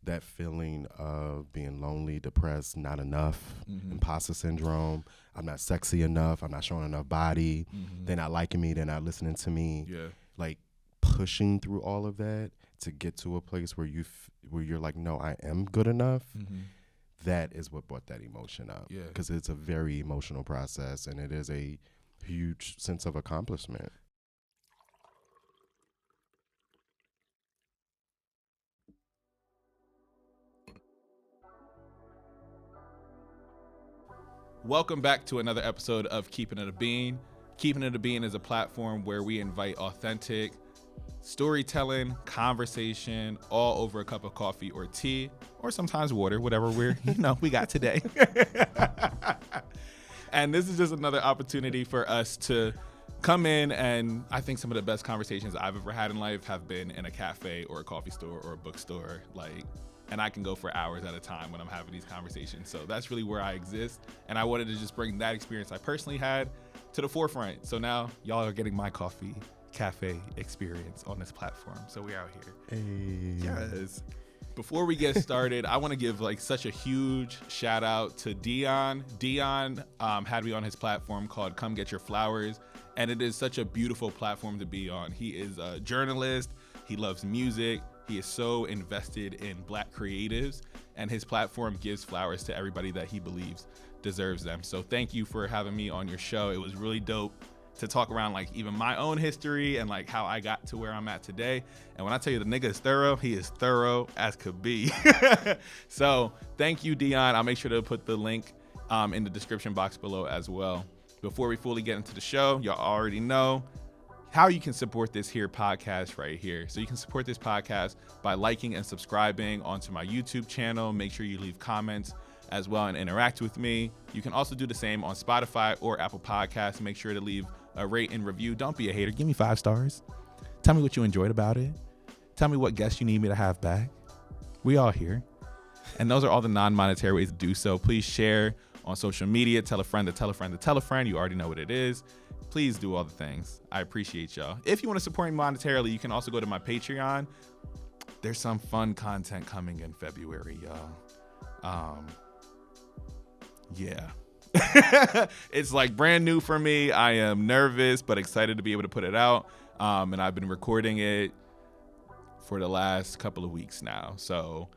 that feeling of being lonely, depressed, not enough, imposter syndrome. I'm not sexy enough. I'm not showing enough body. They're not liking me. They're not listening to me. Yeah. Like pushing through all of that to get to a place where you're like, no, I am good enough. That is what brought that emotion up. Yeah. Because it's a very emotional process, and it is a huge sense of accomplishment. Welcome back to another episode of Keepin It a Bean. Keepin It a Bean is a platform where we invite authentic storytelling, conversation, all over a cup of coffee or tea, or sometimes water, whatever we got today. And this is just another opportunity for us to come in, and I think some of the best conversations I've ever had in life have been in a cafe or a coffee store or a bookstore, and I can go for hours at a time when I'm having these conversations. So that's really where I exist. And I wanted to just bring that experience I personally had to the forefront. So now y'all are getting my coffee cafe experience on this platform. So we're out here. Hey. Yes. Before we get started, I want to give such a huge shout out to Dion. Dion had me on his platform called Come Get Your Flowers. And it is such a beautiful platform to be on. He is a journalist. He loves music. He is so invested in Black creatives, and his platform gives flowers to everybody that he believes deserves them. So thank you for having me on your show. It was really dope to talk around even my own history and how I got to where I'm at today. And when I tell you the nigga is thorough, he is thorough as could be. So thank you, Dion. I'll make sure to put the link in the description box below as well. Before we fully get into the show, y'all already know how you can support this here podcast right here. So you can support this podcast by liking and subscribing onto my YouTube channel. Make sure you leave comments as well and interact with me. You can also do the same on Spotify or Apple Podcasts. Make sure to leave a rate and review. Don't be a hater. Give me 5 stars. Tell me what you enjoyed about it. Tell me what guests you need me to have back. We all here. And those are all the non-monetary ways to do so. Please share on social media. Tell a friend to tell a friend to tell a friend. You already know what it is. Please do all the things. I appreciate y'all. If you want to support me monetarily, you can also go to my Patreon. There's some fun content coming in February, y'all. Yeah. It's brand new for me. I am nervous, but excited to be able to put it out. And I've been recording it for the last couple of weeks now. So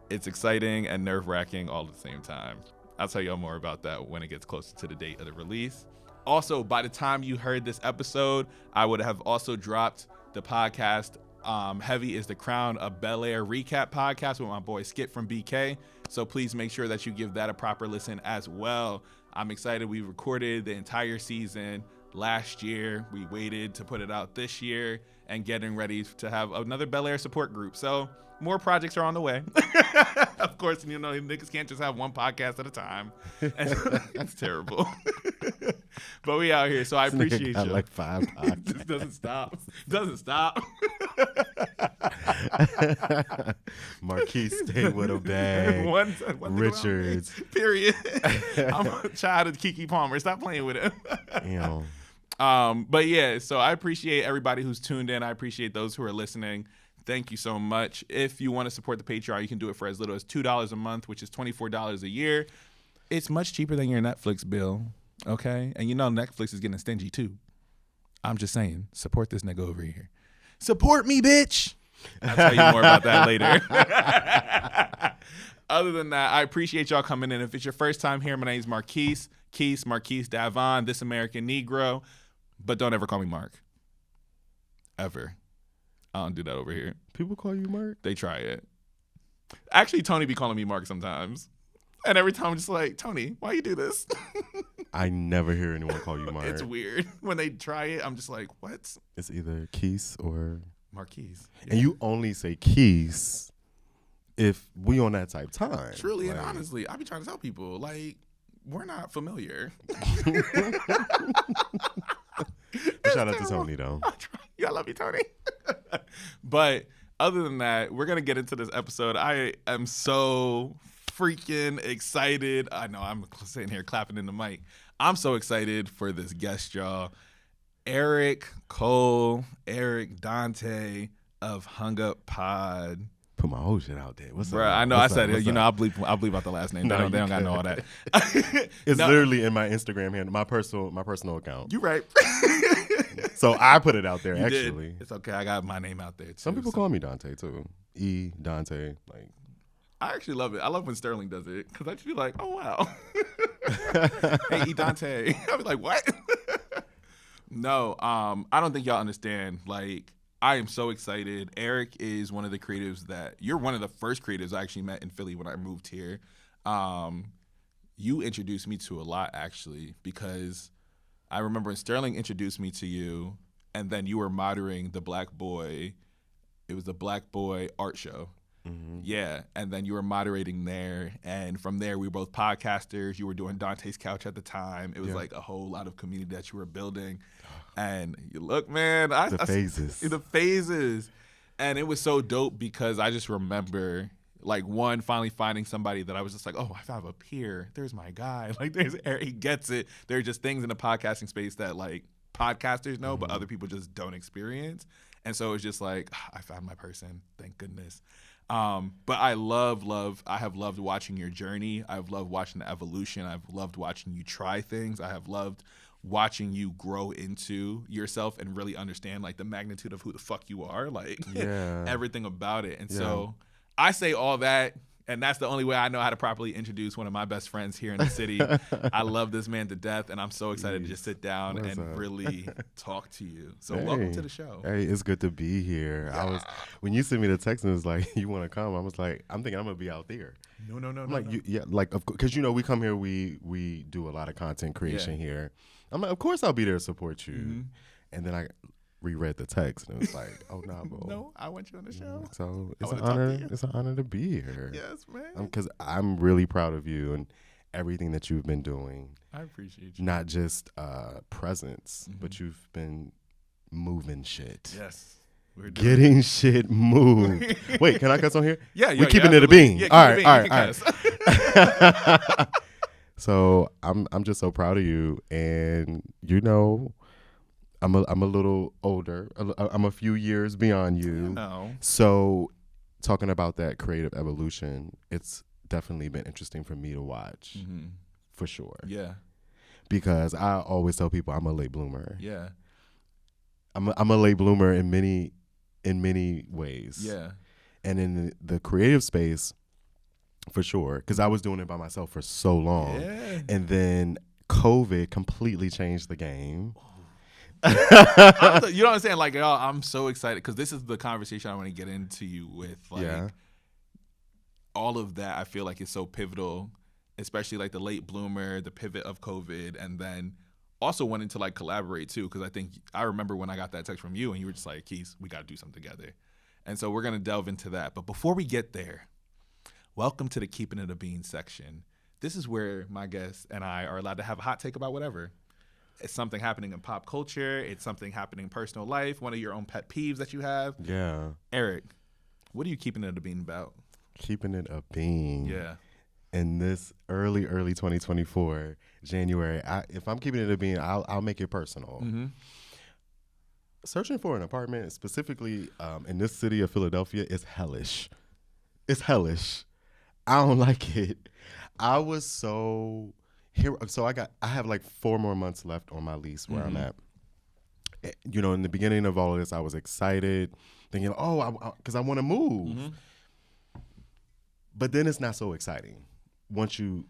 it's exciting and nerve-wracking all at the same time. I'll tell y'all more about that when it gets closer to the date of the release. Also, by the time you heard this episode, I would have also dropped the podcast, Heavy is the Crown, a Bel Air recap podcast with my boy Skip from BK. So please make sure that you give that a proper listen as well. I'm excited. We recorded the entire season last year. We waited to put it out this year and getting ready to have another Bel Air support group. So more projects are on the way. Of course, niggas can't just have one podcast at a time. It's terrible. But we out here, so I appreciate you. 5 podcasts. Doesn't stop. Marquise, stay with a bag. One Richards. Period. I'm a child of Keke Palmer. Stop playing with him. But yeah, so I appreciate everybody who's tuned in. I appreciate those who are listening. Thank you so much. If you want to support the Patreon, you can do it for as little as $2 a month, which is $24 a year. It's much cheaper than your Netflix bill, okay? And Netflix is getting stingy too. I'm just saying, support this nigga over here. Support me, bitch. I'll tell you more about that later. Other than that, I appreciate y'all coming in. If it's your first time here, my name is Marquise Davon, This American Negro. But don't ever call me Mark. Ever. I don't do that over here. People call you Mark? They try it. Actually, Tony be calling me Mark sometimes. And every time I'm just like, Tony, why you do this? I never hear anyone call you Mark. It's weird. When they try it, I'm just like, what? It's either Keese or Marquise. Yeah. And you only say Keese if we on that type time. Truly and honestly, I be trying to tell people, we're not familiar. Shout out to Tony, though. Yeah, I love you, Tony. But other than that, we're going to get into this episode. I am so freaking excited. I know I'm sitting here clapping in the mic. I'm so excited for this guest, y'all. Eric Dante of hunguppod. put my whole shit out there. What's Bro, up? I know. What's I said up? it. You know, I'll bleep out the last name. No, They don't got you to know all that. It's No. literally in my Instagram handle, my personal account. You right. So I put it out there. You actually, did. It's okay. I got my name out there too. Some people call me Dante too. Dante. Like, I actually love it. I love when Sterling does it because I just be like, oh wow, hey Dante. I'll be like, what? No, I don't think y'all understand. Like, I am so excited. Eric is one of the creatives you're one of the first creatives I actually met in Philly when I moved here. You introduced me to a lot actually, because I remember when Sterling introduced me to you, and then you were moderating the Black Boy. It was the Black Boy art show. Mm-hmm. Yeah, and then you were moderating there, and from there we were both podcasters. You were doing Dante's Couch at the time. It was like a whole lot of community that you were building, and you look, man, the phases, and it was so dope because I just remember like finally finding somebody that I was just like, oh, I have a peer. There's my guy. Like, he gets it. There are just things in the podcasting space that like podcasters know, but other people just don't experience. And so it's just like, I found my person. Thank goodness. But I have loved watching your journey. I've loved watching the evolution. I've loved watching you try things. I have loved watching you grow into yourself and really understand like the magnitude of who the fuck you are, like everything about it. And so I say all that, and that's the only way I know how to properly introduce one of my best friends here in the city. I love this man to death, and I'm so excited to just sit down and really talk to you. So welcome to the show. Hey, it's good to be here. Yeah. When you sent me the text and it was like, you want to come? I was like, I'm thinking I'm gonna be out there. No. Like, because we come here, we do a lot of content creation here. I'm like, of course I'll be there to support you. Mm-hmm. And then I reread the text and it was like, oh no, bro. No, I want you on the show. So it's an honor. It's an honor to be here. Yes, man. Because I'm really proud of you and everything that you've been doing. I appreciate you. Not just presence, but you've been moving shit. Yes. Getting shit moved. Wait, can I cuss on here? Yeah, we're keeping it a bean. Yeah, all right. So I'm just so proud of you, and you know, I'm a little older. I'm a few years beyond you. No. So talking about that creative evolution, it's definitely been interesting for me to watch, for sure. Yeah. Because I always tell people I'm a late bloomer. Yeah. I'm a late bloomer in many ways. Yeah. And in the creative space, for sure, because I was doing it by myself for so long. Yeah. And then COVID completely changed the game. You know what I'm saying? Like, I'm so excited because this is the conversation I want to get into you with. Like, all of that I feel like is so pivotal, especially like the late bloomer, the pivot of COVID, and then also wanting to like collaborate too, because I remember when I got that text from you and you were just like, Keith, we got to do something together. And so we're going to delve into that. But before we get there, welcome to the Keepin It a Bean section. This is where my guests and I are allowed to have a hot take about whatever. It's something happening in pop culture. It's something happening in personal life. One of your own pet peeves that you have. Yeah. Eric, what are you keeping it a bean about? Keeping it a bean. Yeah. In this early 2024, January, if I'm keeping it a bean, I'll make it personal. Mm-hmm. Searching for an apartment, specifically in this city of Philadelphia, is hellish. It's hellish. I don't like it. I was so here. So I have like 4 more months left on my lease where I'm at. You know, in the beginning of all of this, I was excited, thinking, because I want to move. Mm-hmm. But then it's not so exciting once you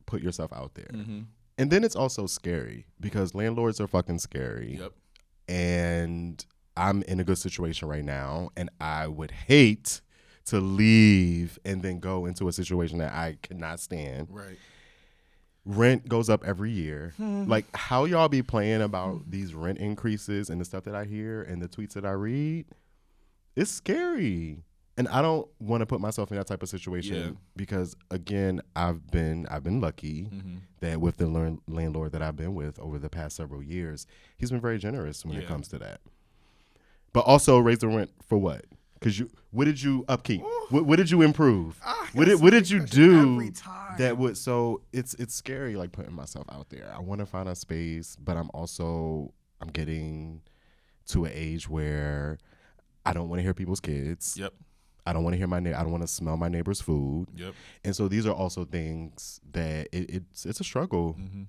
put yourself out there. Mm-hmm. And then it's also scary because landlords are fucking scary. Yep. And I'm in a good situation right now, and I would hate to leave and then go into a situation that I cannot stand. Right. Rent goes up every year. Like, how y'all be playing about these rent increases and the stuff that I hear and the tweets that I read? It's scary. And I don't want to put myself in that type of situation because, again, I've been lucky that with the landlord that I've been with over the past several years, he's been very generous when it comes to that. But also raise the rent for what? Because what did you upkeep? What did you improve? What did you do that would? So it's scary, like putting myself out there. I want to find a space, but I'm getting to an age where I don't want to hear people's kids. Yep. I don't want to hear I don't want to smell my neighbor's food. Yep. And so these are also things that it's a struggle Mm-hmm.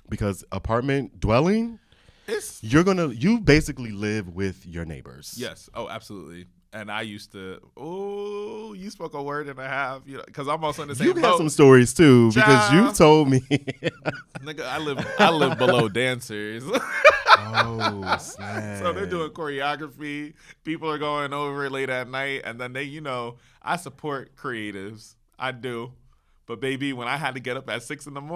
because apartment dwelling, you basically live with your neighbors. Yes. Oh, absolutely. And I used to. Oh, you spoke a word and a half. You know, because I'm also in the same boat. You've had some stories too, because you've told me. Nigga, I live below dancers. Oh, snap. So they're doing choreography. People are going over late at night, and then I support creatives. I do, but baby, when I had to get up at 6 a.m.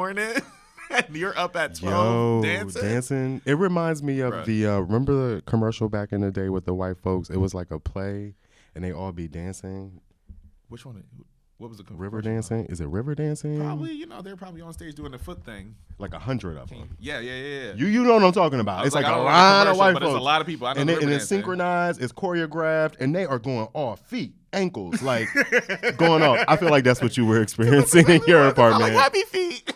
and you're up at 12 dancing. It reminds me of the remember the commercial back in the day with the white folks? It was like a play, and they all be dancing. Which one? What was the river dancing? Is it river dancing? Probably. They're probably on stage doing the foot thing. Like 100 of them. Yeah. You know what I'm talking about. It's like a lot of white folks. But it's a lot of people. I know, and it's synchronized. It's choreographed, and they are going off feet, ankles, like going off. I feel like that's what you were experiencing in your apartment. Like happy feet.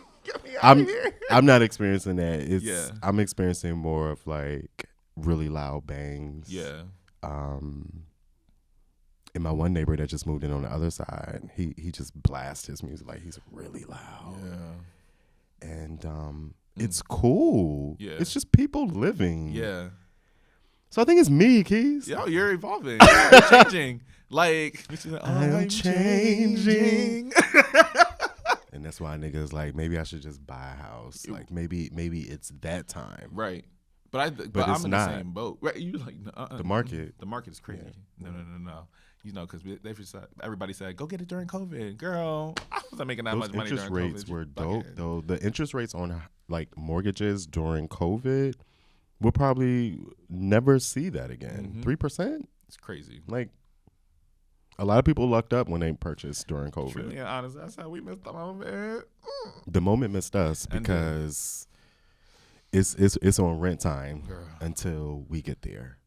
I'm not experiencing that. I'm experiencing more of like really loud bangs. Yeah. And my one neighbor that just moved in on the other side, he just blasts his music like he's really loud. Yeah. And it's cool. Yeah. It's just people living. Yeah. So I think it's me, Keys. Yo, you're evolving. You're changing. Like I'm changing. And that's why niggas like maybe I should just buy a house. Like maybe it's that time. Right. But I'm in the same boat. Right? You like the market. The market is crazy. Yeah. No. Because everybody said go get it during COVID. Girl, I wasn't making that much money during COVID. Those interest rates were dope though. The interest rates on like mortgages during COVID, we'll probably never see that again. 3%. It's crazy. Like a lot of people lucked up when they purchased during COVID. Truly and honest, that's how we missed the moment. The moment missed us because it's on rent time until we get there.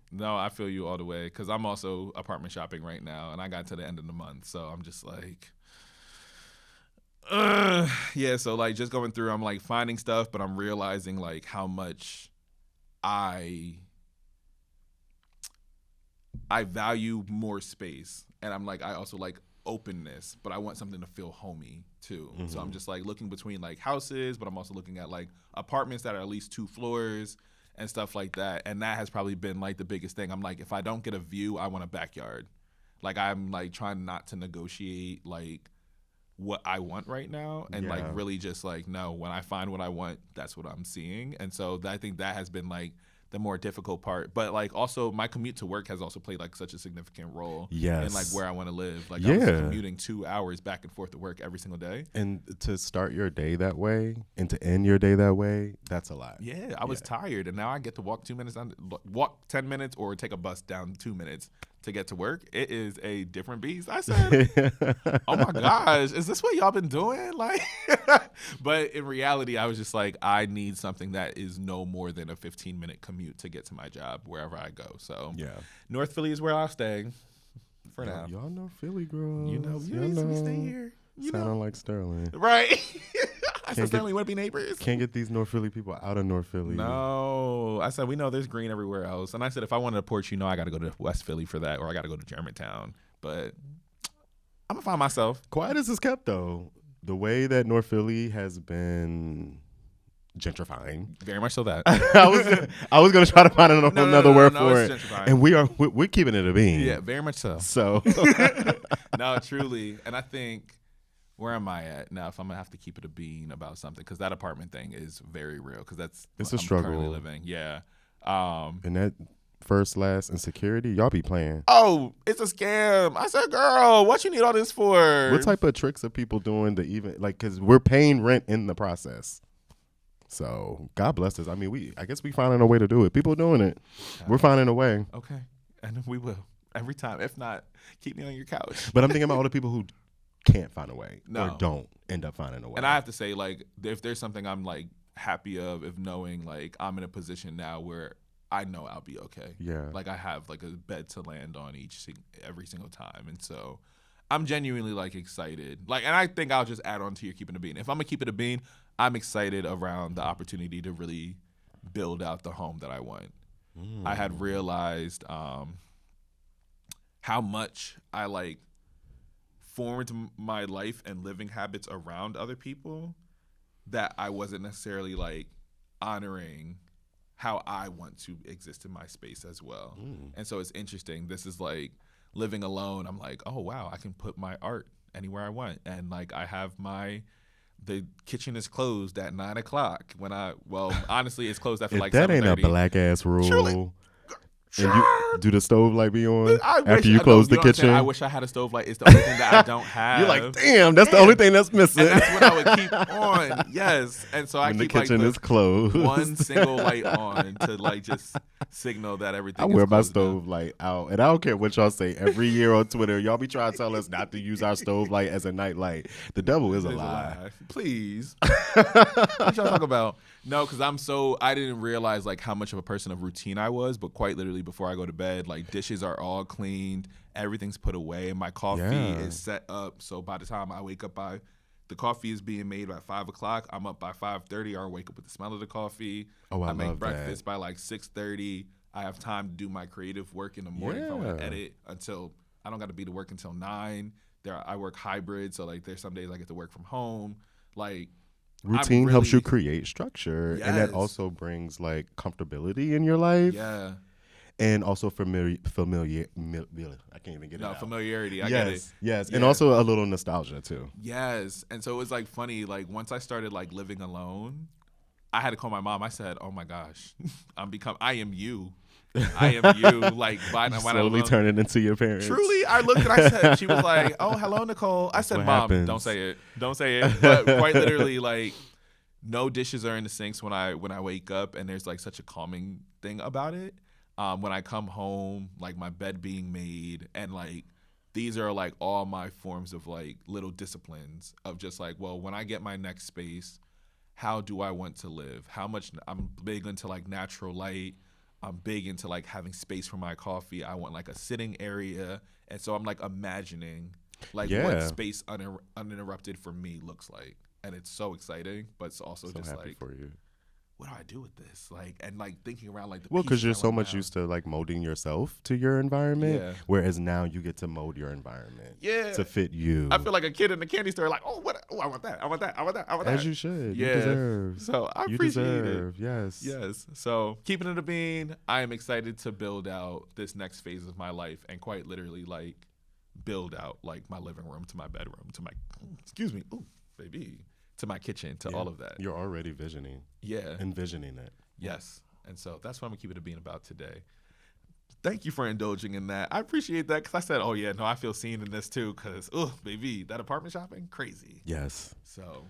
No, I feel you all the way because I'm also apartment shopping right now, and I got to the end of the month, so I'm just like, so like just going through, I'm like finding stuff, but I'm realizing like how much I value more space, and I'm like I also like openness, but I want something to feel homey too. Mm-hmm. So I'm just like looking between like houses, but I'm also looking at like apartments that are at least 2 floors. And stuff like that. And that has probably been like the biggest thing. I'm like, if I don't get a view, I want a backyard. Like I'm like trying not to negotiate like what I want right now. And like really just like, no, when I find what I want, that's what I'm seeing. And so I think that has been like the more difficult part. But like also my commute to work has also played like such a significant role in like where I want to live. Like I was commuting 2 hours back and forth to work every single day. And to start your day that way and to end your day that way, that's a lot. Yeah, I was tired, and now I get to walk 2 minutes down, walk 10 minutes or take a bus down 2 minutes to get to work. It is a different beast. I said, oh my gosh, is this what y'all been doing? Like, but in reality, I was just like, I need something that is no more than a 15-minute commute to get to my job wherever I go. So North Philly is where I'll stay for now. Y'all know Philly, girls. You know, we stay here. Sounding like Sterling. Right. I said, Sterling, want to be neighbors? Can't get these North Philly people out of North Philly. No. I said, we know there's green everywhere else. And I said, if I wanted a porch, I got to go to West Philly for that, or I got to go to Germantown. But I'm going to find myself. Quiet as it's kept, though. The way that North Philly has been gentrifying. Very much so that. I was going to try to find another word for it. Gentrifying. And we're keeping it a bean. Yeah, very much so. So. No, truly. And I think, where am I at now if I'm going to have to keep it a bean about something? Because that apartment thing is very real because it's a struggle. Currently living. Yeah. And that first, last, and security, y'all be playing. Oh, it's a scam. I said, girl, what you need all this for? What type of tricks are people doing to even, like, because we're paying rent in the process. So God bless us. I mean, I guess we finding a way to do it. People doing it. We're finding a way. Okay. And we will. Every time. If not, keep me on your couch. But I'm thinking about all the people who can't find a way or don't end up finding a way. And I have to say, like, if there's something I'm, like, happy of knowing, like, I'm in a position now where I know I'll be okay. Yeah. Like, I have, like, a bed to land on every single time. And so I'm genuinely, like, excited. Like, and I think I'll just add on to your keeping a bean. If I'm going to keep it a bean, I'm excited around the opportunity to really build out the home that I want. I had realized how much I like formed my life and living habits around other people that I wasn't necessarily like honoring how I want to exist in my space as well. And so it's interesting. This is like living alone. I'm like, oh wow, I can put my art anywhere I want. And like I have the kitchen is closed at 9:00 honestly it's closed after like 7:30. That ain't a black ass rule. Truly. And you do the stove light be on I after you close the kitchen? I wish I had a stove light. It's the only thing that I don't have. You're like, damn, that's the only thing that's missing. And that's what I would keep on. Yes. And so I keep the kitchen like is closed. one single light on to like just signal that everything I is wear my closed stove down. light out. And I don't care what y'all say. Every year on Twitter, y'all be trying to tell us not to use our stove light as a night light. The devil is a lie. Please. What y'all talk about? No, because I didn't realize like how much of a person of routine I was, but quite literally before I go to bed, like dishes are all cleaned, everything's put away, and my coffee is set up. So by the time I wake up the coffee is being made by 5:00. I'm up by 5:30 or wake up with the smell of the coffee. Oh, I make love breakfast that. by like 6:30. I have time to do my creative work in the morning if I want to edit until I don't got to be to work until 9. I work hybrid, so like there's some days I get to work from home. Like routine helps you create structure, and that also brings like comfortability in your life. Yeah. And also familiar. I can't even get it out. Familiarity. I get it. Yes, Yeah. and also a little nostalgia too. Yes, and so it was like funny. Like once I started like living alone, I had to call my mom. I said, "Oh my gosh, I am you. I am you." Like slowly turning into your parents. Truly, I looked and I said, she was like, "Oh, hello, Nicole." I said, "Mom, don't say it. Don't say it." But quite literally, like, no dishes are in the sinks when I wake up, and there's like such a calming thing about it. When I come home, like my bed being made, and like these are like all my forms of like little disciplines of just like, well, when I get my next space, how do I want to live? How much I'm big into like natural light. I'm big into like having space for my coffee. I want like a sitting area. And so I'm like imagining like what space uninterrupted for me looks like. And it's so exciting, but it's also just happy like, for you. What do I do with this? Like, and like thinking around like the because you're so much used to like molding yourself to your environment, whereas now you get to mold your environment to fit you. I feel like a kid in the candy store, like, I want that, I want that, I want that, I want that. As you should. Yeah. You deserve. So I appreciate it. Yes. Yes. So keeping it a bean, I am excited to build out this next phase of my life and quite literally like build out like my living room to my bedroom to my, to my kitchen, to all of that. You're already envisioning it. Yes. And so that's what I'm going to keep it a bean about today. Thank you for indulging in that. I appreciate that because I said, I feel seen in this too because, that apartment shopping, crazy. Yes. So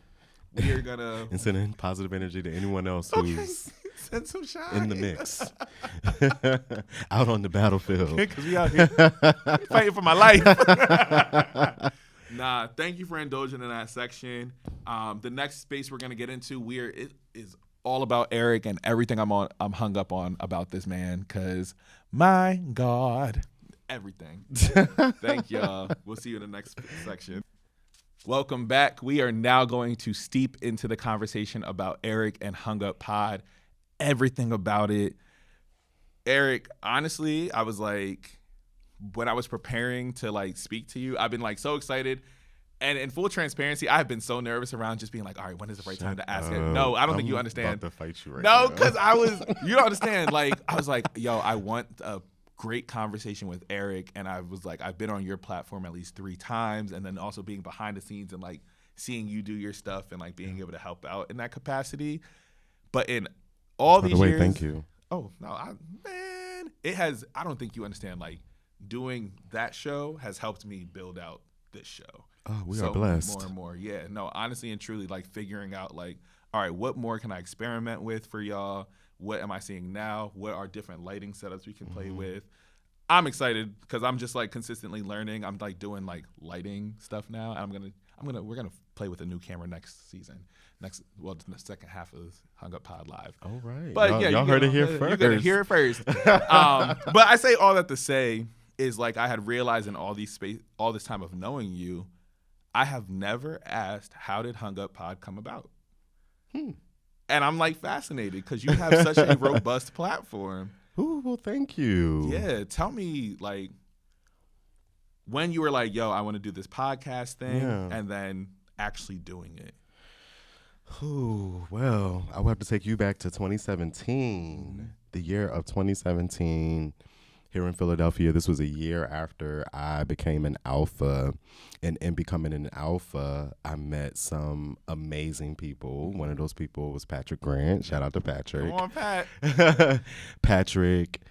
we are going to... and sending positive energy to anyone else who's send some shine in the mix. Out on the battlefield. Because we out here fighting for my life. Nah, thank you for indulging in that section. The next space we're gonna get into, it is all about Eric and everything I'm hung up on about this man. Cause my God, everything. Thank y'all. We'll see you in the next section. Welcome back. We are now going to steep into the conversation about Eric and Hung Up Pod. Everything about it. Eric, honestly, I was like, when I was preparing to like speak to you, I've been like so excited. And in full transparency, I've been so nervous around just being like, all right, when is the right time to ask it? No, I don't think you understand. I'm about to fight you right now. No, because you don't understand. Like, I was like, yo, I want a great conversation with Eric. And I was like, I've been on your platform at least 3 times. And then also being behind the scenes and like seeing you do your stuff and like being able to help out in that capacity. But in all these years. Thank you. Oh, no, I don't think you understand. Like, doing that show has helped me build out this show. Oh, we are blessed. More and more. Yeah. No, honestly and truly, like figuring out like, all right, what more can I experiment with for y'all? What am I seeing now? What are different lighting setups we can play with? I'm excited because I'm just like consistently learning. I'm like doing like lighting stuff now. And we're gonna play with a new camera next season. The second half of Hung Up Pod Live. All right. But y'all heard it here first. You're gonna hear it first. But I say all that to say is like I had realized in all this time of knowing you, I have never asked how did Hung Up Pod come about. And I'm like fascinated because you have such a robust platform. Ooh, well, thank you. Yeah, tell me like when you were like, yo, I want to do this podcast thing, Yeah. and then actually doing it. Well, I will have to take you back to 2017, the year of 2017 here in Philadelphia. This was a year after I became an alpha. And in becoming an alpha, I met some amazing people. One of those people was Patrick Grant. Shout out to Patrick. Come on, Pat. Patrick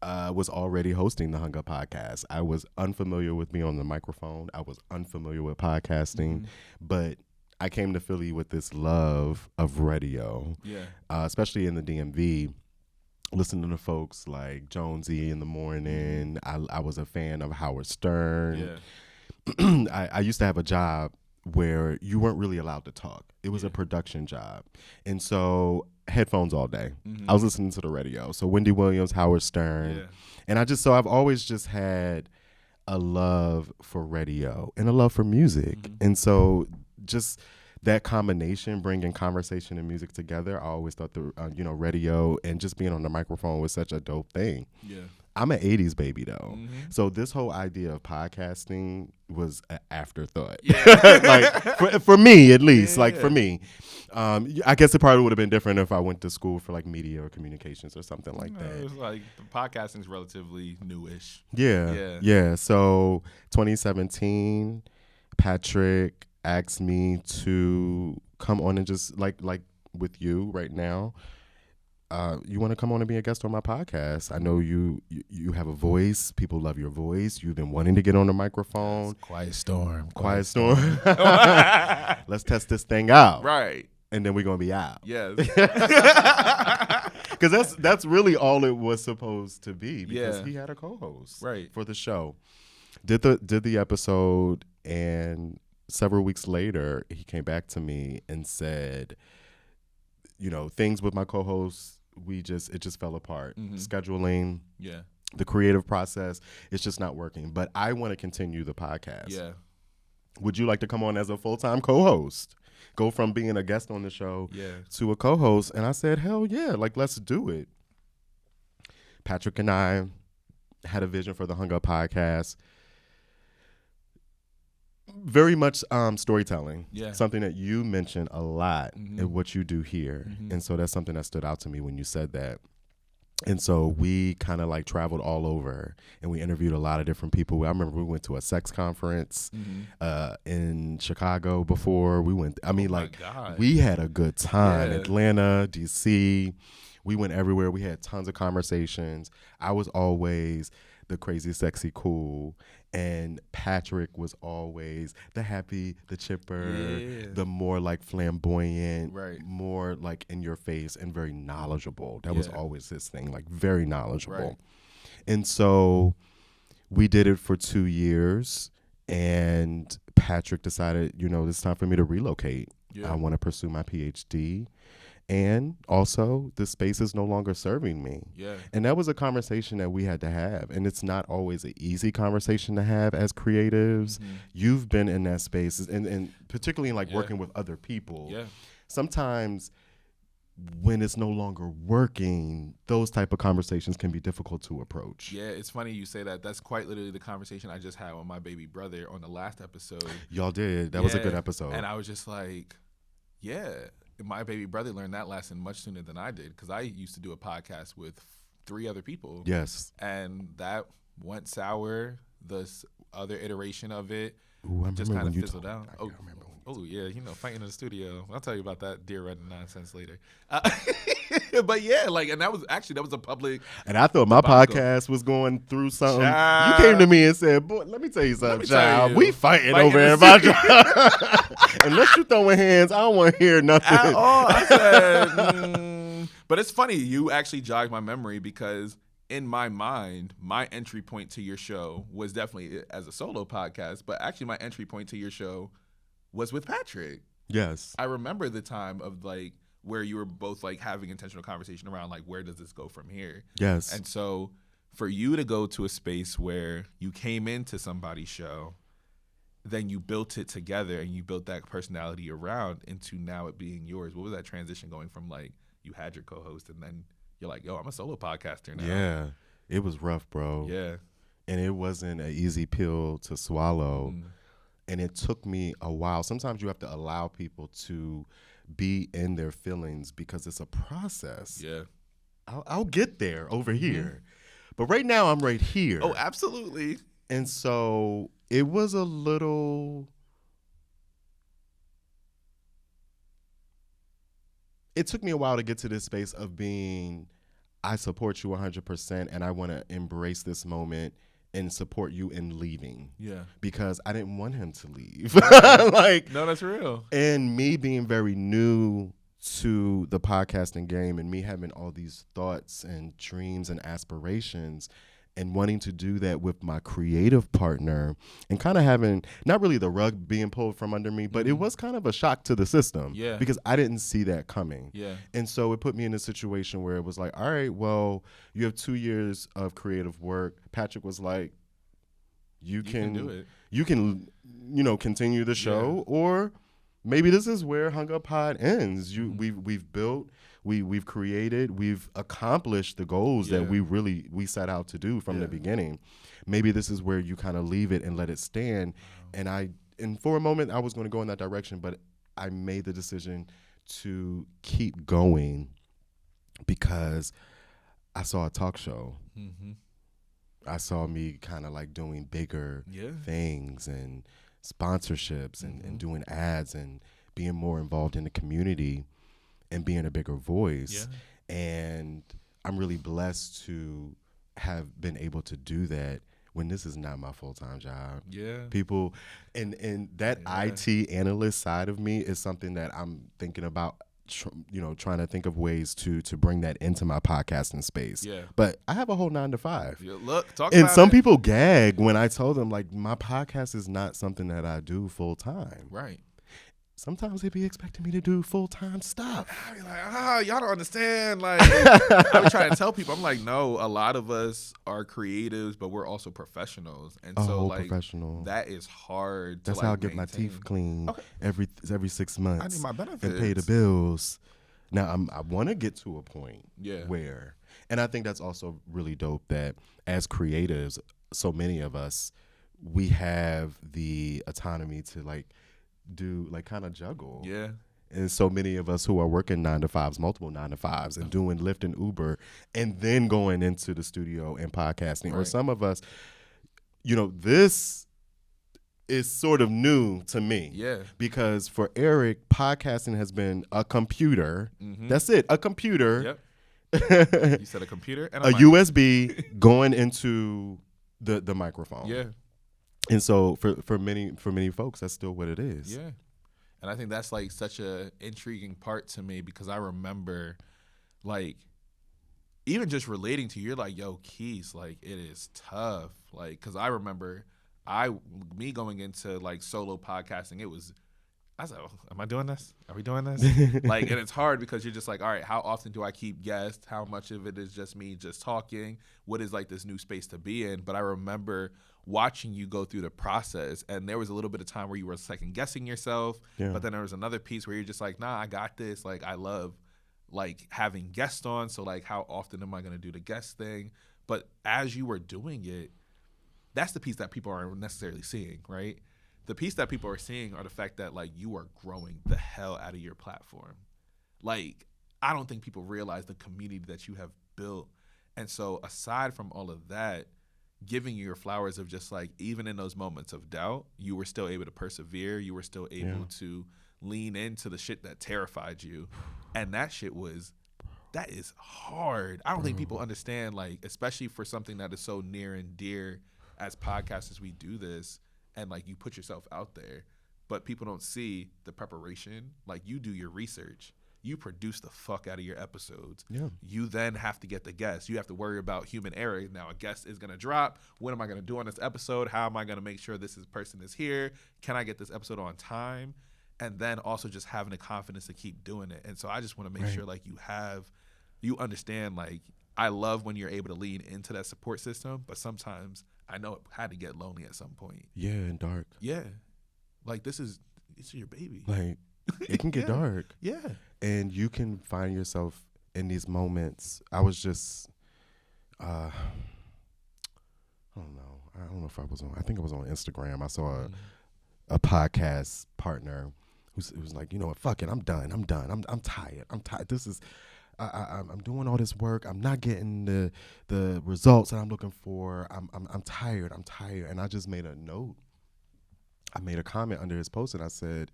was already hosting the hunguppodcast. I was unfamiliar with being on the microphone. I was unfamiliar with podcasting, but I came to Philly with this love of radio, especially in the DMV. Listening to folks like Jonesy in the morning. I was a fan of Howard Stern. I used to have a job where you weren't really allowed to talk. It was a production job. And so headphones all day. I was listening to the radio. So Wendy Williams, Howard Stern. And I've always just had a love for radio and a love for music. And so just that combination, bringing conversation and music together, I always thought the radio and just being on the microphone was such a dope thing. I'm an 80s baby, though. So this whole idea of podcasting was an afterthought. Like, for me, at least. For me. I guess it probably would have been different if I went to school for, like, media or communications or something like that. It was like, podcasting is relatively newish. Yeah. So 2017, Patrick asked me to come on and just, like with you right now, you want to come on and be a guest on my podcast? I know you have a voice. People love your voice. You've been wanting to get on the microphone. Quiet storm. Let's test this thing out. Right. And then we're going to be out. Yes. Because that's really all it was supposed to be. Because he had a co-host for the show. Did the episode, and several weeks later, he came back to me and said, things with my co-host, it just fell apart. Scheduling, the creative process, it's just not working. But I want to continue the podcast. Would you like to come on as a full-time co-host? Go from being a guest on the show to a co-host? And I said, hell yeah, let's do it. Patrick and I had a vision for the Hung Up podcast. Very much storytelling. Something that you mention a lot in what you do here. And so that's something that stood out to me when you said that. And so we kind of traveled all over, and we interviewed a lot of different people. I remember we went to a sex conference in Chicago before. We went, we had a good time. Atlanta, DC. We went everywhere. We had tons of conversations. I was always the crazy, sexy, cool. And Patrick was always the happy, the chipper, the more flamboyant, more in your face and very knowledgeable. That was always his thing, very knowledgeable. And so we did it for 2 years, and Patrick decided, it's time for me to relocate. I want to pursue my PhD. And also, the space is no longer serving me. And that was a conversation that we had to have. And it's not always an easy conversation to have as creatives. You've been in that space, and particularly in working with other people. Sometimes when it's no longer working, those type of conversations can be difficult to approach. It's funny you say that. That's quite literally the conversation I just had with my baby brother on the last episode. Y'all did. That was a good episode. And I was just like, my baby brother learned that lesson much sooner than I did, because I used to do a podcast with 3 other people. And that went sour. The other iteration of it just kind of fizzled out. Fighting in the studio. I'll tell you about that deer running nonsense later. But and that was a public. And I thought my podcast was going through something. You came to me and said, "Boy, let me tell you something, child. We fighting over here about unless you throwing hands, I don't want to hear nothing at all." I said, But it's funny. You actually jogged my memory, because in my mind, my entry point to your show was definitely as a solo podcast. But actually, my entry point to your show was with Patrick. Yes. I remember the time of where you were both having intentional conversation around where does this go from here? Yes. And so for you to go to a space where you came into somebody's show, then you built it together and you built that personality around into now it being yours. What was that transition going from you had your co-host and then you're like, yo, I'm a solo podcaster now? Yeah. It was rough, bro. Yeah. and it wasn't an easy pill to swallow. And it took me a while. Sometimes you have to allow people to be in their feelings because it's a process. Yeah. I'll get there over here. But right now I'm right here. Oh, absolutely. And so it was a little... It took me a while to get to this space of being, I support you 100% and I want to embrace this moment and support you in leaving. Yeah. Because I didn't want him to leave. No, that's real. And me being very new to the podcasting game and me having all these thoughts and dreams and aspirations and wanting to do that with my creative partner and kind of having not really the rug being pulled from under me, but it was kind of a shock to the system because I didn't see that coming. Yeah. And so it put me in a situation where it was like, all right, well, you have 2 years of creative work. Patrick was like, you can do it. You can, continue the show or maybe this is where Hunguppod ends. We've built, we've created, we've accomplished the goals that we set out to do from the beginning. Maybe this is where you kind of leave it and let it stand. And for a moment I was going to go in that direction, but I made the decision to keep going because I saw a talk show. I saw me kind of like doing bigger things and sponsorships and doing ads and being more involved in the community and being a bigger voice. And I'm really blessed to have been able to do that when this is not my full-time job. People and that IT analyst side of me is something that I'm thinking about, trying to think of ways to bring that into my podcasting space. But I have a whole 9 to 5. And some people gag when I tell them like my podcast is not something that I do full time. Right. Sometimes they be expecting me to do full-time stuff. I be like, y'all don't understand. Like, I be trying to tell people, I'm like, no, a lot of us are creatives, but we're also professionals. And so, like, professional. That is hard to, That's how I get my teeth cleaned every 6 months. I need my benefits. And pay the bills. Now, I want to get to a point where, and I think that's also really dope that as creatives, so many of us, we have the autonomy to, like, do like kind of juggle. And so many of us who are working 9 to 5s, multiple 9 to 5s, and doing Lyft and Uber, and then going into the studio and podcasting. Or some of us, this is sort of new to me. Because for Eric, podcasting has been a computer. That's it, a computer. You said a computer and a USB going into the microphone. And so for many folks, that's still what it is. And I think that's like such a intriguing part to me because I remember like even just relating to you, you're like, yo, Keys, like it is tough. Like, cause I remember me going into like solo podcasting, I was like, oh, am I doing this? Are we doing this? Like, and it's hard because you're just like, all right, how often do I keep guests? How much of it is just me just talking? What is like this new space to be in? But I remember watching you go through the process, and there was a little bit of time where you were second guessing yourself, but then there was another piece where you're just like, nah, I got this. Like, I love like having guests on. So like, how often am I going to do the guest thing? But as you were doing it, that's the piece that people aren't necessarily seeing, right? The piece that people are seeing are the fact that like you are growing the hell out of your platform. Like, I don't think people realize the community that you have built. And so aside from all of that, giving you your flowers of just like, even in those moments of doubt, you were still able to persevere. You were still able to lean into the shit that terrified you. And that is hard. I don't think people understand, like, especially for something that is so near and dear as podcasters, we do this. And like you put yourself out there, but people don't see the preparation. Like, you do your research, you produce the fuck out of your episodes. You then have to get the guests. You have to worry about human error. Now a guest is gonna drop. What am I gonna do on this episode? How am I gonna make sure this person is here? Can I get this episode on time? And then also just having the confidence to keep doing it. And so I just want to make sure like you understand, like, I love when you're able to lean into that support system, but sometimes I know it had to get lonely at some point. And dark. Like, it's your baby. Like, it can get dark. And you can find yourself in these moments. I was just I don't know if I was on. I think I was on Instagram. I saw a podcast partner who was like, you know what, fuck it, I'm done. I'm tired. This is. I'm doing all this work. I'm not getting the results that I'm looking for. I'm tired. And I just made a note. I made a comment under his post and I said,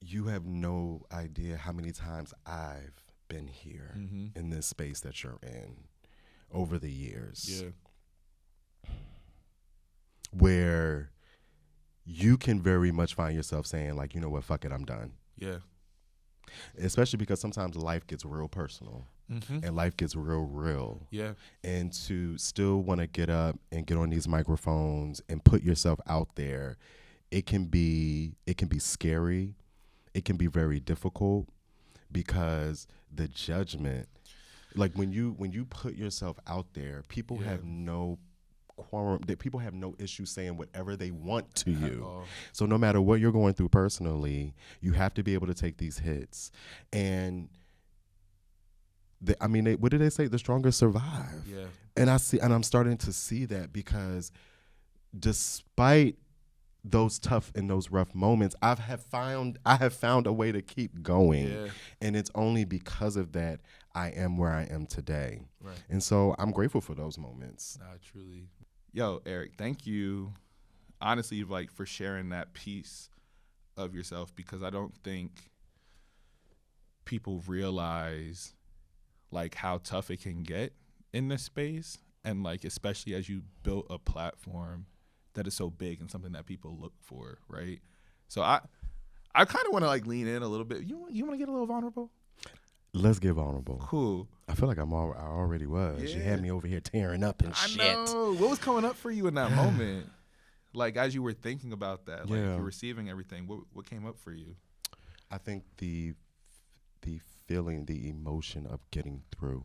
you have no idea how many times I've been here in this space that you're in over the years. Yeah. Where you can very much find yourself saying, like, you know what, fuck it, I'm done. Yeah. Especially because sometimes life gets real personal and life gets real. Yeah. And to still want to get up and get on these microphones and put yourself out there, it can be scary. It can be very difficult because the judgment, like when you put yourself out there, people have no quorum, that people have no issue saying whatever they want to you. So no matter what you're going through personally, you have to be able to take these hits. And what did they say? The strongest survive. Yeah. And I'm starting to see that because despite those tough and those rough moments, I have found a way to keep going. Yeah. And it's only because of that I am where I am today. Right. And so I'm grateful for those moments. Nah, truly. Yo, Eric, thank you, honestly, like, for sharing that piece of yourself, because I don't think people realize, like, how tough it can get in this space, and, like, especially as you built a platform that is so big and something that people look for, right? So I kind of want to, like, lean in a little bit. You want to get a little vulnerable? Let's get vulnerable. Cool. I feel like I already was. Yeah. You had me over here tearing up and shit. I know. What was coming up for you in that moment? Like, as you were thinking about that, like, you're receiving everything, what came up for you? I think the feeling, the emotion of getting through.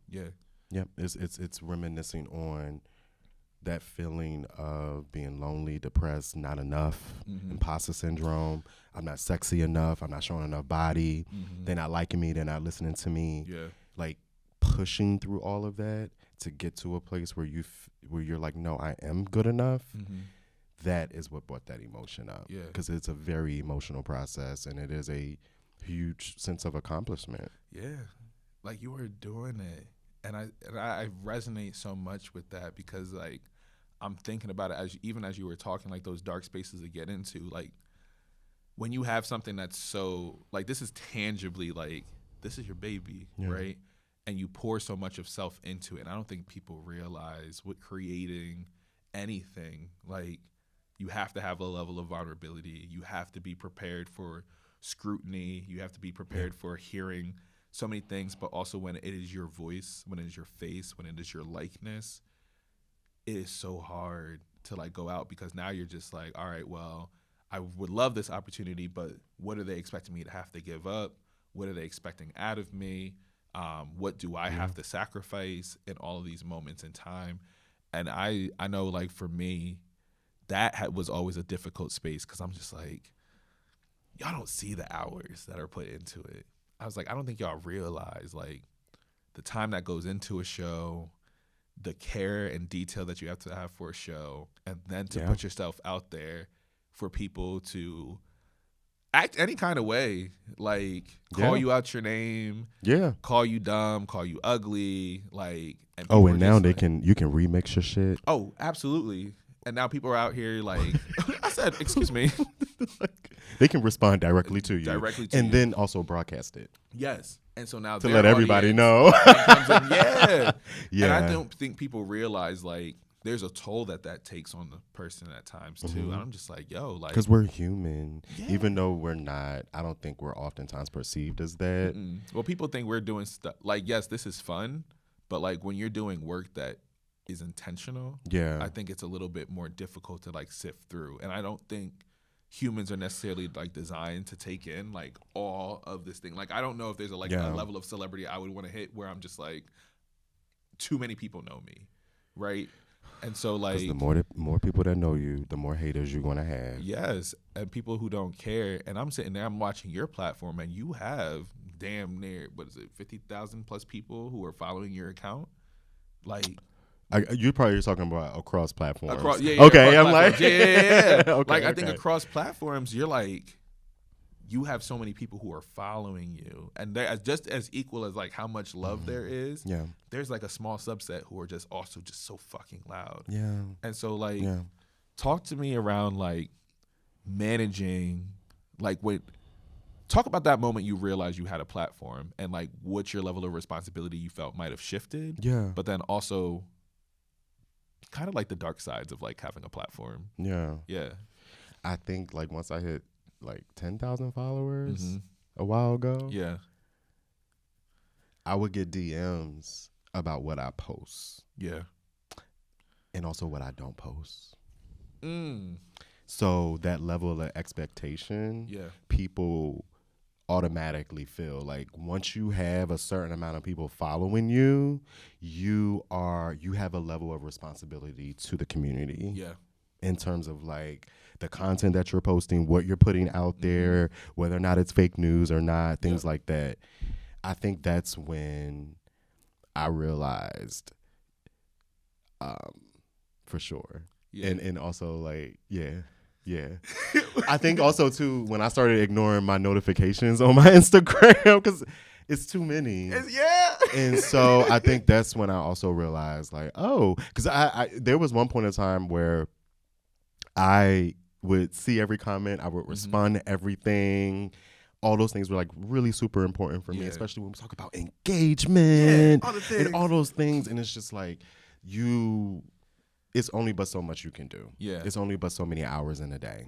Yeah. Yep. It's reminiscing on that feeling of being lonely, depressed, not enough, imposter syndrome. I'm not sexy enough. I'm not showing enough body. They're not liking me. They're not listening to me. Yeah. Like pushing through all of that to get to a place where you're like, no, I am good enough. That is what brought that emotion up. Yeah. Because it's a very emotional process and it is a huge sense of accomplishment. Yeah. Like, you were doing it. And I resonate so much with that because, like, I'm thinking about it even as you were talking, like, those dark spaces to get into. Like, when you have something that's so, like, this is tangibly, like, this is your baby, right? And you pour so much of self into it. And I don't think people realize with creating anything, like, you have to have a level of vulnerability. You have to be prepared for scrutiny. You have to be prepared for hearing so many things, but also when it is your voice, when it is your face, when it is your likeness, it is so hard to, like, go out because now you're just like, all right, well, I would love this opportunity, but what are they expecting me to have to give up? What are they expecting out of me? What do I have to sacrifice in all of these moments in time? And I know, like, for me, that was always a difficult space because I'm just like, y'all don't see the hours that are put into it. I was like, I don't think y'all realize, like, the time that goes into a show, the care and detail that you have to have for a show, and then to put yourself out there for people to act any kind of way, like call you out your name, call you dumb, call you ugly, like. And and now you can remix your shit. Oh, absolutely. And now people are out here like, I said, excuse me. They can respond directly to you. And then also broadcast it. Yes. And so now to let everybody know. Yeah. And I don't think people realize, like, there's a toll that takes on the person at times too. And I'm just like, yo, like, because we're human, even though we're not. I don't think we're oftentimes perceived as that. Well, people think we're doing stuff like, yes, this is fun, but, like, when you're doing work that is intentional, I think it's a little bit more difficult to, like, sift through. And I don't think humans are necessarily, like, designed to take in, like, all of this thing. Like, I don't know if there's a level of celebrity I would want to hit where I'm just like, too many people know me, right? And so, like, the more people that know you, the more haters you're gonna have. Yes, and people who don't care. And I'm sitting there, I'm watching your platform, and you have damn near 50,000 plus people who are following your account. Like, you're probably talking about across platforms. Okay, I'm like, yeah. Okay, like I think across platforms, you're like, you have so many people who are following you, and they're just as equal as like how much love there is. Yeah. There's like a small subset who are just also just so fucking loud. Yeah. And so like, talk to me around like managing, like talk about that moment you realized you had a platform and like what your level of responsibility you felt might have shifted. Yeah. But then also kind of like the dark sides of like having a platform. Yeah. Yeah. I think like once I hit like 10,000 followers a while ago, yeah, I would get DMs about what I post. Yeah. And also what I don't post. Mm. So that level of expectation, people automatically feel like once you have a certain amount of people following you, you have a level of responsibility to the community. Yeah. In terms of like the content that you're posting, what you're putting out there, whether or not it's fake news or not, things like that. I think that's when I realized, for sure. Yeah. And also like, I think also too, when I started ignoring my notifications on my Instagram, because it's too many. And so I think that's when I also realized like, oh, because I there was one point in time where I would see every comment, I would respond to everything. All those things were like really super important for me, especially when we talk about engagement and all those things. And it's just like it's only but so much you can do. Yeah. It's only but so many hours in a day.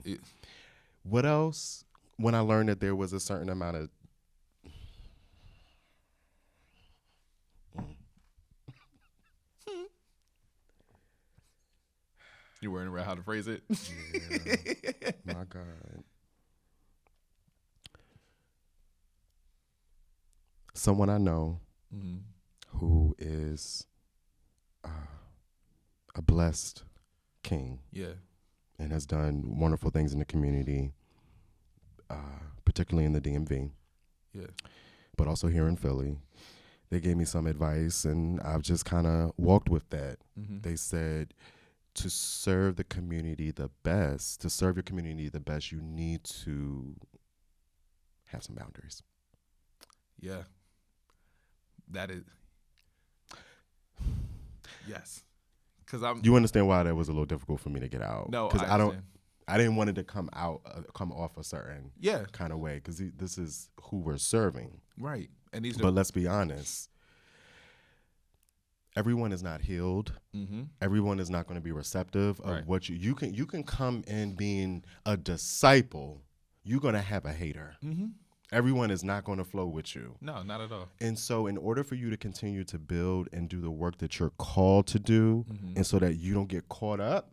What else? When I learned that there was a certain amount of You're worrying about how to phrase it? Yeah. My God. Someone I know who is a blessed king. Yeah. And has done wonderful things in the community, particularly in the DMV. Yeah. But also here in Philly. They gave me some advice, and I've just kind of walked with that. They said, to serve the community the best, you need to have some boundaries. Yeah. That is. Yes. You understand why that was a little difficult for me to get out? No, because I didn't want it to come off a certain kind of way, because this is who we're serving, right? And but let's be honest, everyone is not healed. Everyone is not going to be receptive of what you can come in being a disciple. You're going to have a hater. Everyone is not going to flow with you. No, not at all. And so in order for you to continue to build and do the work that you're called to do, and so that you don't get caught up,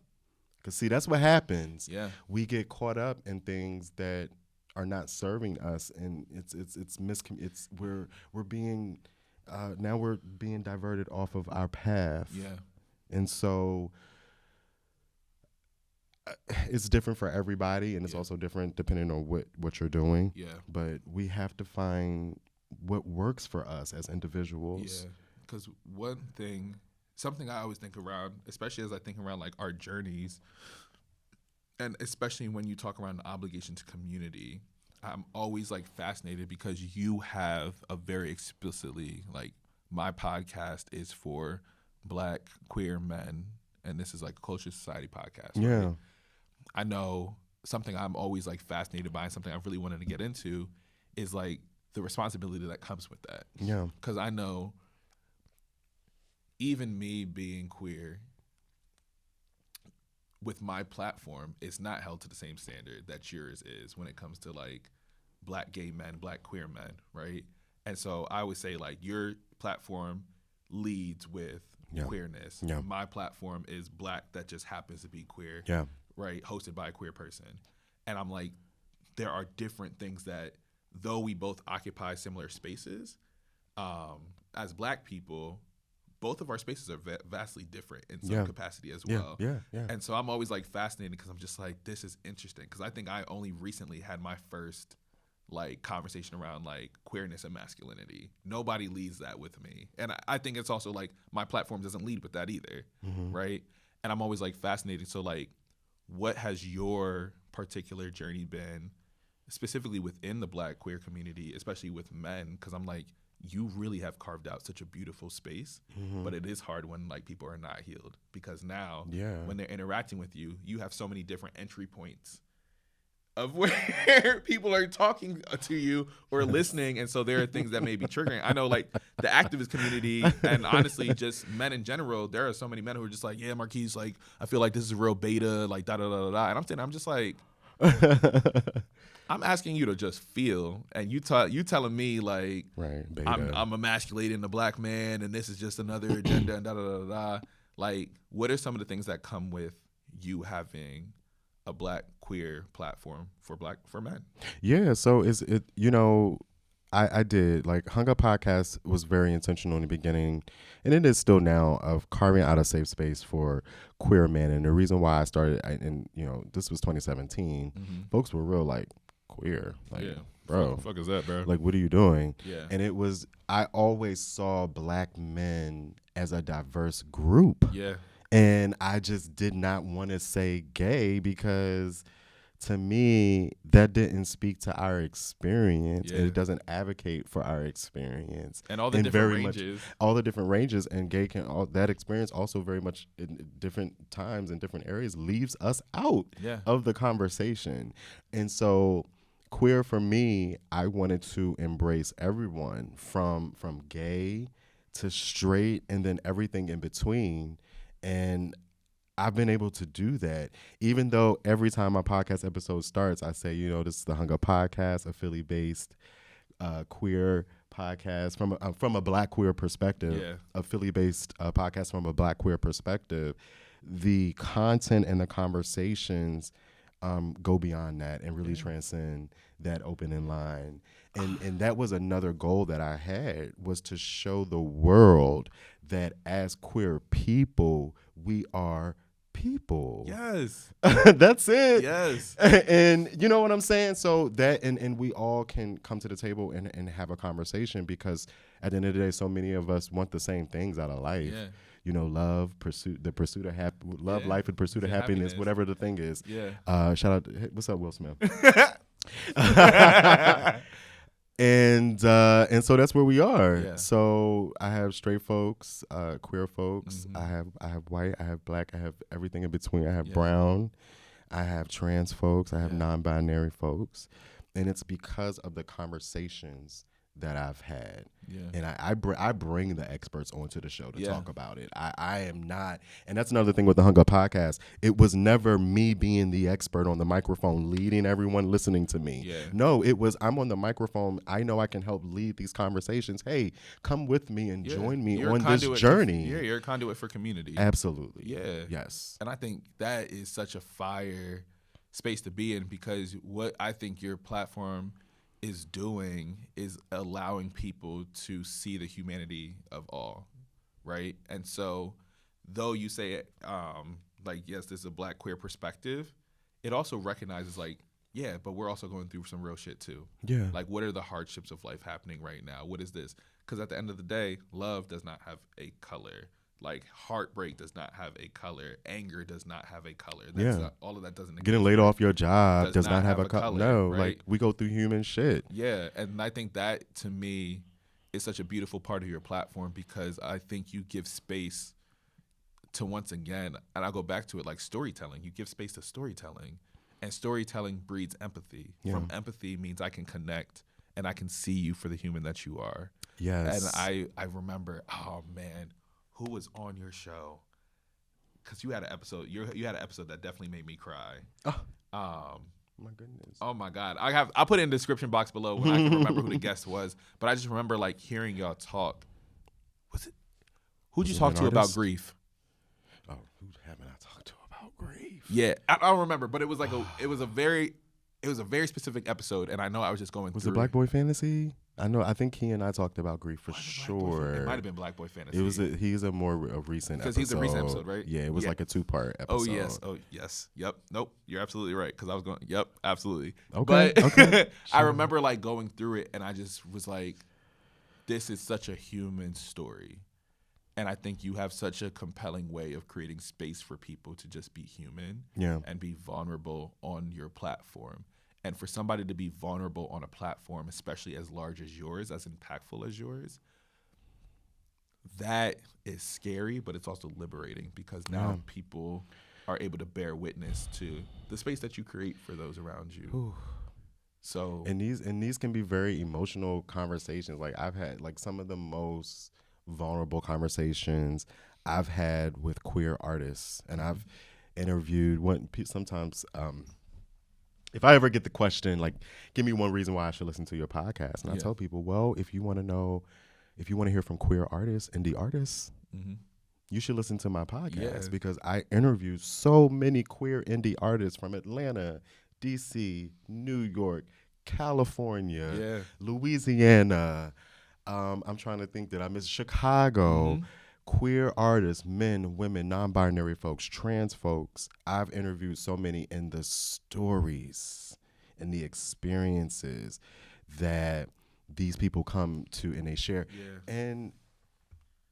because see, that's what happens. Yeah. We get caught up in things that are not serving us, and we're being now we're being diverted off of our path. Yeah. And so it's different for everybody, and it's also different depending on what you're doing. Yeah. But we have to find what works for us as individuals. Yeah. Because something I always think around, especially as I think around like our journeys, and especially when you talk around the obligation to community, I'm always like fascinated because you have a very explicitly like, my podcast is for Black queer men, and this is like a culture society podcast. Right? Yeah. I know something I'm always like fascinated by, and something I really wanted to get into is like the responsibility that comes with that. Yeah. Because I know even me being queer with my platform is not held to the same standard that yours is when it comes to like Black gay men, Black queer men, right? And so I always say like your platform leads with queerness. Yeah. My platform is Black that just happens to be queer. Yeah. Right, hosted by a queer person. And I'm like, there are different things that, though we both occupy similar spaces, as Black people, both of our spaces are vastly different in some capacity as well. Yeah. And so I'm always like fascinated because I'm just like, this is interesting, because I think I only recently had my first like conversation around like queerness and masculinity. Nobody leads that with me. And I think it's also like my platform doesn't lead with that either. Right. And I'm always like fascinated. So like, what has your particular journey been specifically within the Black queer community, especially with men? Because I'm like, you really have carved out such a beautiful space, but it is hard when like people are not healed, because now when they're interacting with you, you have so many different entry points of where people are talking to you or listening. And so there are things that may be triggering. I know like the activist community and honestly just men in general, there are so many men who are just like, yeah, Marquise, like, I feel like this is a real beta, like da da da da da. And I'm just like, I'm asking you to just feel, and you telling me like, right, I'm emasculating the Black man and this is just another agenda and da da da da. Like, what are some of the things that come with you having a Black queer platform for men? Yeah, so I did like hunguppodcast was very intentional in the beginning, and it is still now, of carving out a safe space for queer men. And the reason why I started, and this was 2017, folks were real like, queer, like, bro, fuck is that, bro? Like, what are you doing? Yeah. And it was, I always saw Black men as a diverse group. Yeah. And I just did not want to say gay, because to me, that didn't speak to our experience. And it doesn't advocate for our experience. And all the different ranges. All the different ranges. And gay that experience also very much in different times and different areas leaves us out of the conversation. And so queer for me, I wanted to embrace everyone from gay to straight and then everything in between. And I've been able to do that, even though every time my podcast episode starts, I say, this is the hunguppodcast, a Philly-based queer podcast from a Black queer perspective, a Philly-based podcast from a Black queer perspective. The content and the conversations go beyond that and really transcend that opening line. And that was another goal that I had, was to show the world that as queer people, we are people. Yes. That's it. Yes. And you know what I'm saying? So that, and we all can come to the table and have a conversation, because at the end of the day, so many of us want the same things out of life. Yeah. Love, the pursuit of life and pursuit of happiness, whatever the thing is. Yeah. Shout out, hey, what's up, Will Smith? And so that's where we are. Yeah. So I have straight folks, queer folks. I have white, I have Black, I have everything in between. I have brown, I have trans folks, I have non-binary folks, and it's because of the conversations that I've had. And I bring the experts onto the show to talk about it. I am not, and that's another thing with the Hung Up podcast. It was never me being the expert on the microphone leading everyone listening to me. No, it was, I'm on the microphone. I know I can help lead these conversations. Hey, come with me and join me on this journey. You're a conduit for community. Absolutely. Yeah. Yes. And I think that is such a fire space to be in, because what I think your platform is doing is allowing people to see the humanity of all, right? And so though you say like, yes, this is a Black queer perspective, it also recognizes like, yeah, but we're also going through some real shit too. Yeah. Like, what are the hardships of life happening right now? What is this? Because at the end of the day, love does not have a color. Like, heartbreak does not have a color. Anger does not have a color. All of that doesn't exist. Getting laid off your job does not have a color. No, right? Like, we go through human shit. Yeah, and I think that, to me, is such a beautiful part of your platform, because I think you give space to, once again, and I'll go back to it, like storytelling. You give space to storytelling, and storytelling breeds empathy. Yeah. From empathy means I can connect, and I can see you for the human that you are. Yes. And I remember, oh, man, who was on your show? Because you had an episode. You had an episode that definitely made me cry. My goodness. Oh my God. I'll put it in the description box below when I can remember who the guest was. But I just remember like hearing y'all talk. Who'd you talk to about grief? Oh, who haven't I talked to about grief? Yeah, I don't remember, but it was a very specific episode, and I know I was just going. Was through. it Black Boy Fantasy? I know. I think he and I talked about grief for It sure. might have been Black Boy Fantasy. He's a more recent episode. Because he's a recent episode, right? Yeah, it was like a 2-part episode. Oh yes. Yep. Nope. You're absolutely right. Because I was going. Yep. Absolutely. Okay. But Okay. I remember like going through it, and I just was like, "This is such a human story." And I think you have such a compelling way of creating space for people to just be human and be vulnerable on your platform. And for somebody to be vulnerable on a platform, especially as large as yours, as impactful as yours, that is scary, but it's also liberating because now people are able to bear witness to the space that you create for those around you. Ooh. So and these can be very emotional conversations. Like I've had like some of the most vulnerable conversations I've had with queer artists, and I've interviewed sometimes if I ever get the question like, give me one reason why I should listen to your podcast, and I tell people, well, if you want to hear from queer artists, indie artists, you should listen to my podcast because I interview so many queer indie artists from Atlanta, DC, New York, California, Louisiana. I'm trying to think that I missed Chicago. Queer artists, men, women, non-binary folks, trans folks. I've interviewed so many, and the stories and the experiences that these people come to and they share. And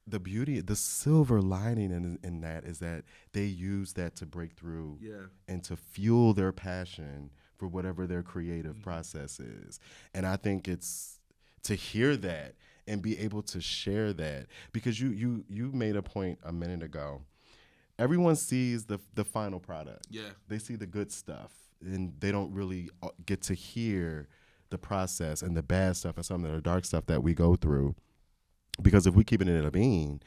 the beauty, the silver lining in that is that they use that to break through and to fuel their passion for whatever their creative process is. And I think it's to hear that and be able to share that, because you made a point a minute ago. Everyone sees the final product. They see the good stuff, and they don't really get to hear the process and the bad stuff and some of the dark stuff that we go through. Because if we keep it in a bean,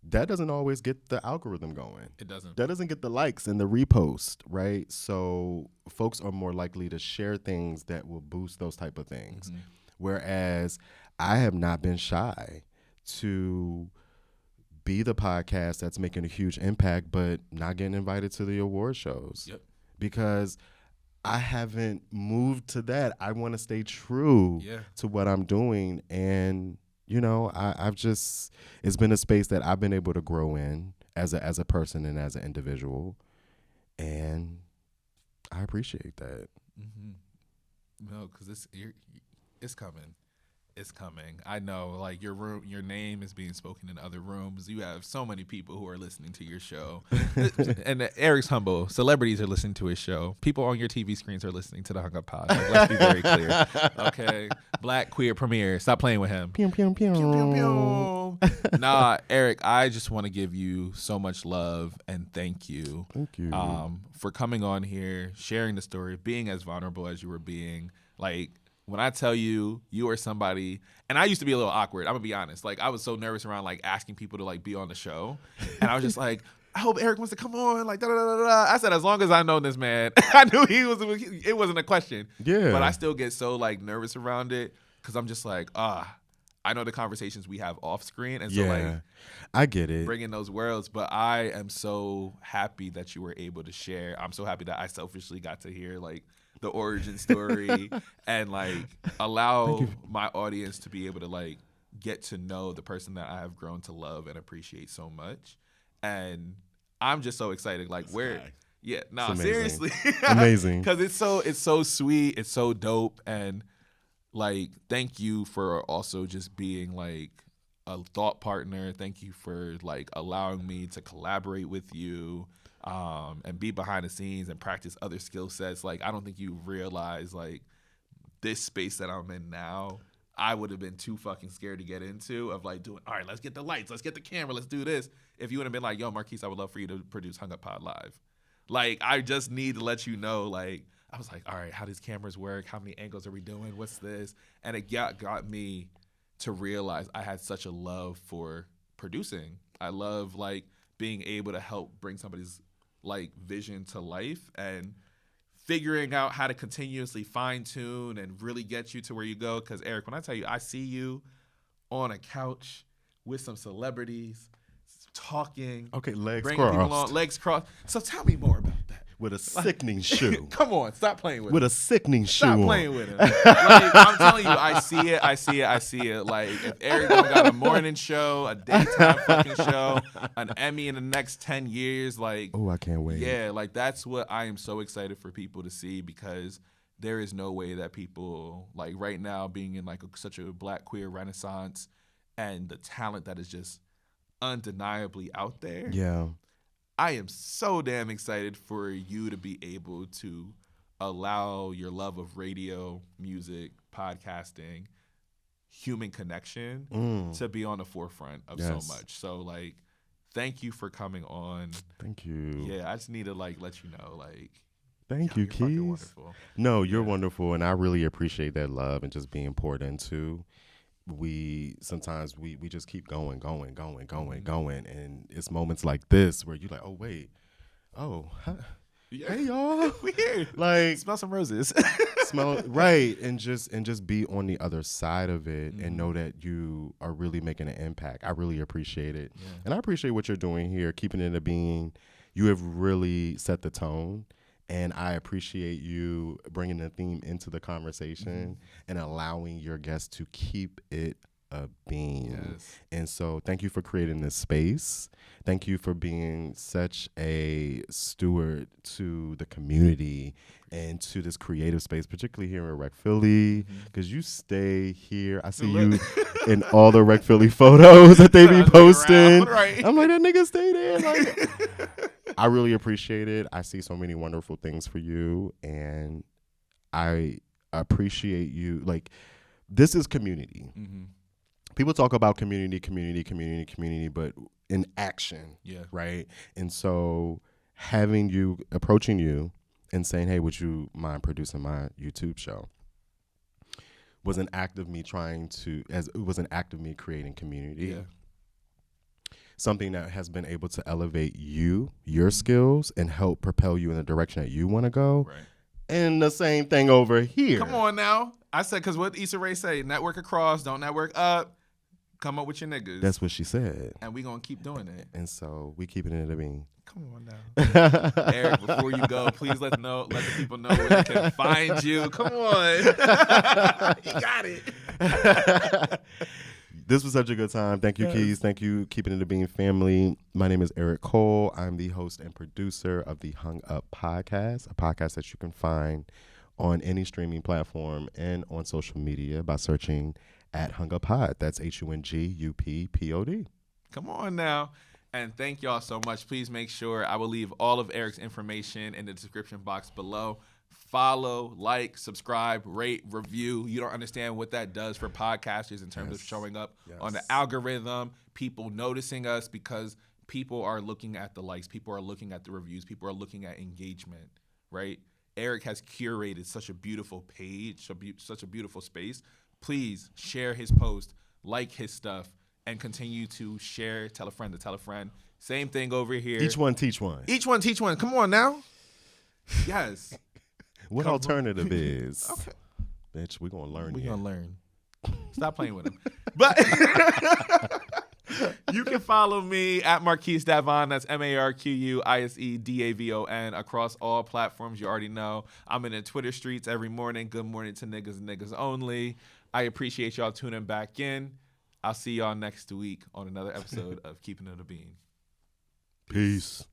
that doesn't always get the algorithm going. It doesn't. That doesn't get the likes and the repost, right? So folks are more likely to share things that will boost those type of things. Whereas I have not been shy to be the podcast that's making a huge impact, but not getting invited to the award shows. Because I haven't moved to that. I want to stay true to what I'm doing. And, you know, I've just, it's been a space that I've been able to grow in as a person and as an individual. And I appreciate that. No, because it's coming. It's coming. I know, like your name is being spoken in other rooms. You have so many people who are listening to your show. And Eric's humble. Celebrities are listening to his show. People on your TV screens are listening to the Hung Up Pod. Like, let's be very clear. Okay. Black queer premiere. Stop playing with him. Pew, pew, pew. Pew, pew, pew. Nah, Eric, I just want to give you so much love and thank you. Thank you. For coming on here, sharing the story, being as vulnerable as you were being. Like, when I tell you, you are somebody, and I used to be a little awkward, I'm gonna be honest. Like, I was so nervous around like asking people to like be on the show, and I was just like, I hope Eric wants to come on. Like, da da da da. I said, as long as I know this man, I knew it wasn't a question. But I still get so like nervous around it because I'm just like, I know the conversations we have off screen, and so like, I get it. Bringing those worlds, but I am so happy that you were able to share. I'm so happy that I selfishly got to hear like the origin story and like allow my audience to be able to like get to know the person that I have grown to love and appreciate so much. And I'm just so excited. Like seriously. Amazing. Cause it's so sweet. It's so dope. And like, thank you for also just being like a thought partner. Thank you for like allowing me to collaborate with you. And be behind the scenes and practice other skill sets. Like, I don't think you realize like this space that I'm in now, I would have been too fucking scared to get into of like doing, all right, let's get the lights, let's get the camera, let's do this. If you would have been like, yo, Marquise, I would love for you to produce Hung Up Pod Live. Like, I just need to let you know, like, I was like, all right, how does cameras work? How many angles are we doing? What's this? And it got me to realize I had such a love for producing. I love like being able to help bring somebody's like vision to life and figuring out how to continuously fine tune and really get you to where you go. Because Eric, when I tell you, I see you on a couch with some celebrities talking. Okay, legs bringing crossed. people on, legs crossed. So tell me more about that. With a sickening shoe. Come on, stop playing with him. With a sickening shoe Stop on. playing with him. Like, I'm telling you, I see it. Like, if Eric don't got a morning show, a daytime fucking show, an Emmy in the next 10 years, like, Oh, I can't wait. yeah, like, that's what I am so excited for people to see, because there is no way that people, like, right now being in, like, such a black queer renaissance and the talent that is just undeniably out there. Yeah. I am so damn excited for you to be able to allow your love of radio, music, podcasting, human connection to be on the forefront of so much. So, like, thank you for coming on. Thank you. Yeah, I just need to, like, let you know, like, thank you, Keys. Wonderful. No, you're wonderful, and I really appreciate that love and just being poured into. We sometimes we just keep going, and it's moments like this where you're like, oh wait, hey y'all, we here. Like, smell some roses, smell right, and just be on the other side of it and know that you are really making an impact. I really appreciate it, and I appreciate what you're doing here, keeping it a being. You have really set the tone. And I appreciate you bringing the theme into the conversation and allowing your guests to keep it a being. Yes. And so thank you for creating this space. Thank you for being such a steward to the community and to this creative space, particularly here in Rec Philly, because you stay here. I see you in all the Rec Philly photos that they be posting. Right. I'm like, that nigga stay there. Like, I really appreciate it. I see so many wonderful things for you, and I appreciate you. Like, this is community. People talk about community, but in action, right? And so having you, approaching you and saying, hey, would you mind producing my YouTube show, was an act of me creating community. Yeah. Something that has been able to elevate your skills, and help propel you in the direction that you want to go. Right. And the same thing over here. Come on now. I said, because what Issa Rae say, network across, don't network up. Come up with your niggas. That's what she said. And we going to keep doing it. And so we keeping it a bean. Come on now. Eric, before you go, please let the people know where they can find you. Come on. You got it. This was such a good time. Thank you, Keys. Thank you, Keeping It a Bean family. My name is Eric Cole. I'm the host and producer of the Hung Up Podcast, a podcast that you can find on any streaming platform and on social media by searching at hunguppod. That's HUNGUPPOD. Come on now. And thank y'all so much. Please make sure I will leave all of Eric's information in the description box below. Follow, like, subscribe, rate, review. You don't understand what that does for podcasters in terms of showing up on the algorithm, people noticing us, because people are looking at the likes, people are looking at the reviews, people are looking at engagement, right? Eric has curated such a beautiful page, such a beautiful space. Please share his post, like his stuff, and continue to share, tell a friend to tell a friend. Same thing over here. Each one teach one. Each one teach one. Come on now. Yes. What alternative is? Okay. Bitch, we're going to learn. We're going to learn. Stop playing with him. But you can follow me at Marquise Davon. That's MarquiseDavon across all platforms. You already know. I'm in the Twitter streets every morning. Good morning to niggas and niggas only. I appreciate y'all tuning back in. I'll see y'all next week on another episode of Keeping It a Bean. Peace.